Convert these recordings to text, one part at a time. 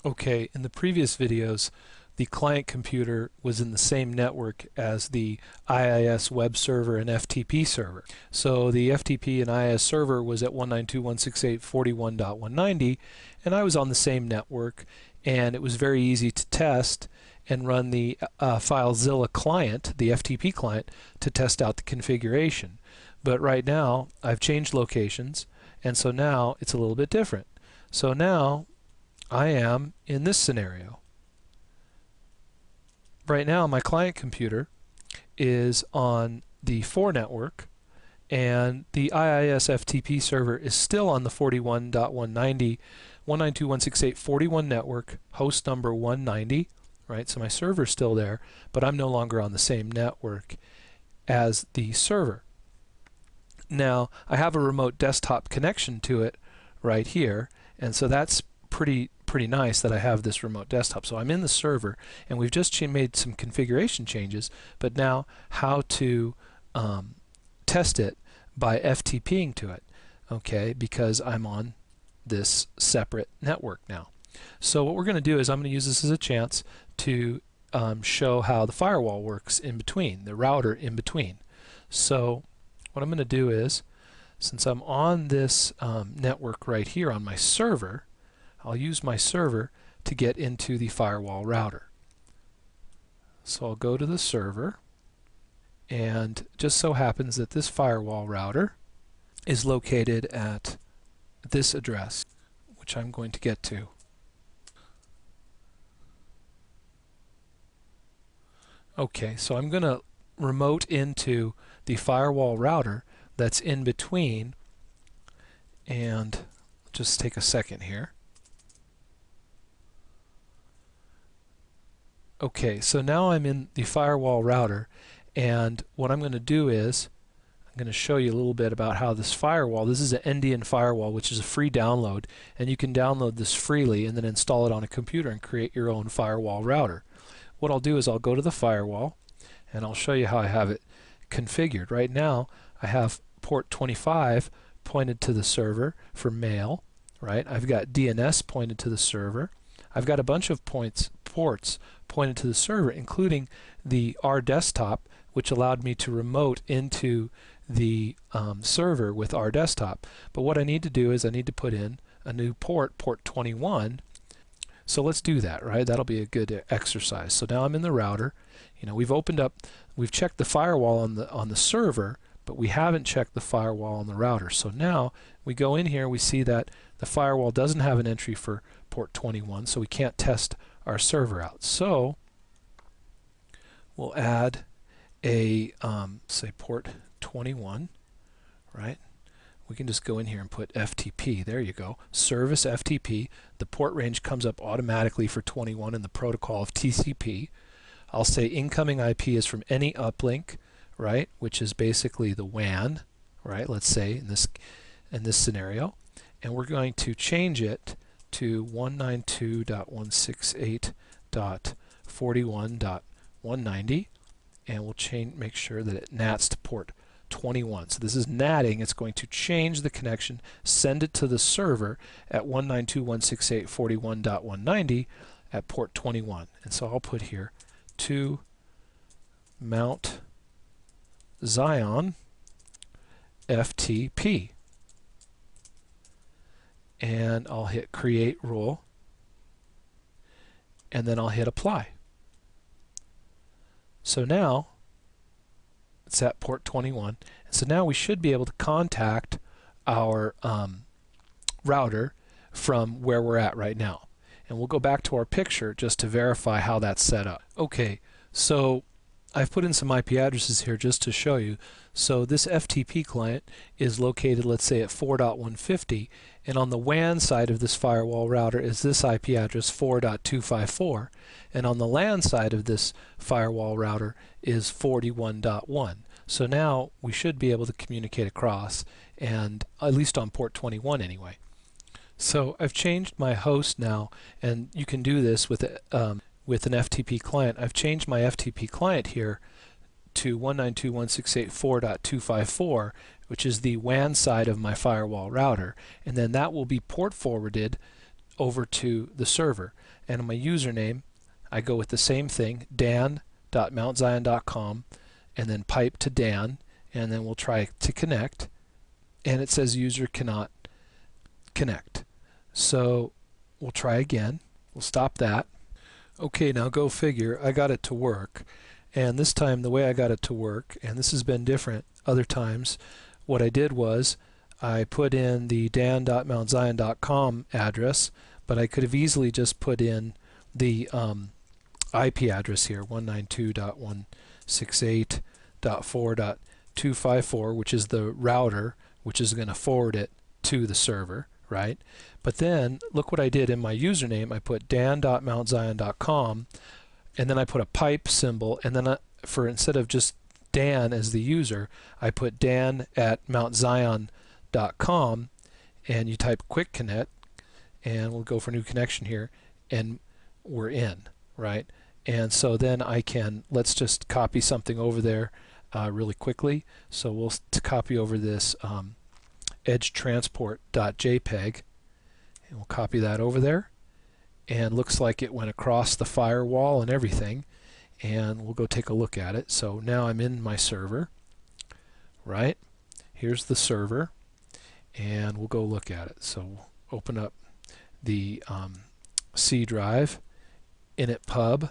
Okay, in the previous videos, the client computer was in the same network as the IIS web server and FTP server. So the FTP and IIS server was at 192.168.41.190, and I was on the same network, and it was very easy to test and run the FileZilla client, the FTP client, to test out the configuration. But right now, I've changed locations, and so now it's a little bit different. So now I am in this scenario. Right now my client computer is on the 4 network and the IIS FTP server is still on the 41.190 192.168.41 network, host number 190, right? So my server's still there, but I'm no longer on the same network as the server. Now I have a remote desktop connection to it right here, and so that's pretty nice that I have this remote desktop. So I'm in the server, and we've just made some configuration changes, but now how to test it by FTPing to it, okay, because I'm on this separate network now. So what we're going to do is I'm going to use this as a chance to show how the firewall works in between, the router in between. So what I'm going to do is, since I'm on this network right here on my server, I'll use my server to get into the firewall router. So I'll go to the server, and just so happens that this firewall router is located at this address, which I'm going to get to. Okay, so I'm going to remote into the firewall router that's in between, and just take a second here. Okay, so now I'm in the firewall router, and what I'm going to do is I'm going to show you a little bit about how this firewall, this is an Endian firewall, which is a free download, and you can download this freely and then install it on a computer and create your own firewall router. What I'll do is I'll go to the firewall and I'll show you how I have it configured. Right now I have port 25 pointed to the server for mail, right? I've got DNS pointed to the server. I've got a bunch of ports pointed to the server, including the R desktop, which allowed me to remote into the server with R desktop. But what I need to do is I need to put in a new port, port 21. So let's do that, right? That'll be a good exercise. So now I'm in the router. You know, we've checked the firewall on the server, but we haven't checked the firewall on the router. So now we go in here, we see that the firewall doesn't have an entry for port 21, so we can't test our server out. So we'll add a say port 21, right? We can just go in here and put FTP. There you go. Service FTP. The port range comes up automatically for 21 in the protocol of TCP. I'll say incoming IP is from any uplink, right, which is basically the WAN, right? Let's say in this scenario, and we're going to change it to 192.168.41.190, and we'll make sure that it NATs to port 21. So this is NATing. It's going to change the connection, send it to the server at 192.168.41.190 at port 21. And so I'll put here to Mount Zion FTP. And I'll hit create rule, and then I'll hit apply. So now it's at port 21, and so now we should be able to contact our router from where we're at right now. And we'll go back to our picture just to verify how that's set up. Okay, so I've put in some IP addresses here just to show you. So this FTP client is located, let's say, at 4.150, and on the WAN side of this firewall router is this IP address 4.254, and on the LAN side of this firewall router is 41.1. So now we should be able to communicate across, and at least on port 21 anyway. So I've changed my host now, and you can do this with an FTP client. I've changed my FTP client here to 192.168.4.254, which is the WAN side of my firewall router, and then that will be port forwarded over to the server. And in my username, I go with the same thing, dan.mountzion.com, and then pipe to Dan, and then we'll try to connect, and it says user cannot connect. So we'll try again. We'll stop that. Okay, now go figure, I got it to work. And this time the way I got it to work, and this has been different other times, what I did was I put in the dan.mountzion.com address, but I could have easily just put in the IP address here, 192.168.4.254, which is the router, which is going to forward it to the server, right? But then look what I did in my username. I put dan.mountzion.com, and then I put a pipe symbol, and then instead of just Dan as the user, I put dan@mountzion.com, and you type quick connect, and we'll go for new connection here, and we're in, right? And so then I can, let's just copy something over there really quickly. So we'll copy over this edgetransport.jpg, and we'll copy that over there, and looks like it went across the firewall and everything, and we'll go take a look at it. So now I'm in my server, right? Here's the server, and we'll go look at it. So we'll open up the C drive, init pub,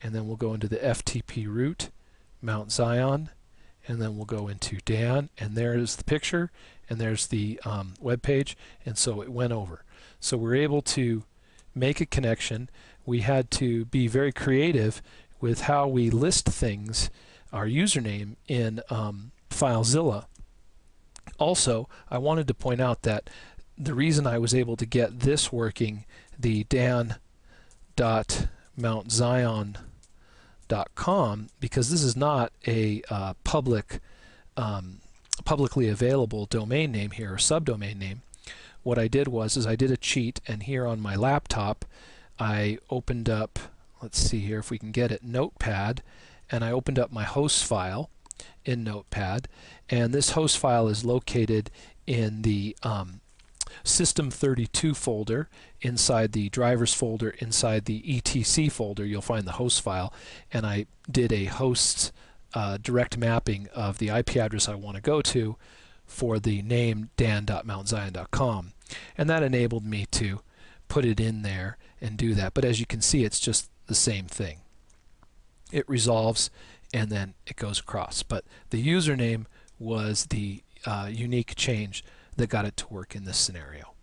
and then we'll go into the FTP root, Mount Zion, and then we'll go into Dan, and there's the picture, and there's the web page, and so it went over. So we're able to make a connection. We had to be very creative with how we list things, our username in FileZilla. Also, I wanted to point out that the reason I was able to get this working, the dan.mountzion.com, because this is not a publicly available domain name here, or subdomain name. What I did was I did a cheat, and here on my laptop I opened up, let's see here if we can get it, Notepad, and I opened up my host file in Notepad, and this host file is located in the System32 folder. Inside the drivers folder, inside the etc folder, you'll find the host file, and I did a host direct mapping of the IP address I want to go to for the name dan.mountzion.com, and that enabled me to put it in there and do that. But as you can see, it's just the same thing. It resolves and then it goes across, but the username was the unique change that got it to work in this scenario.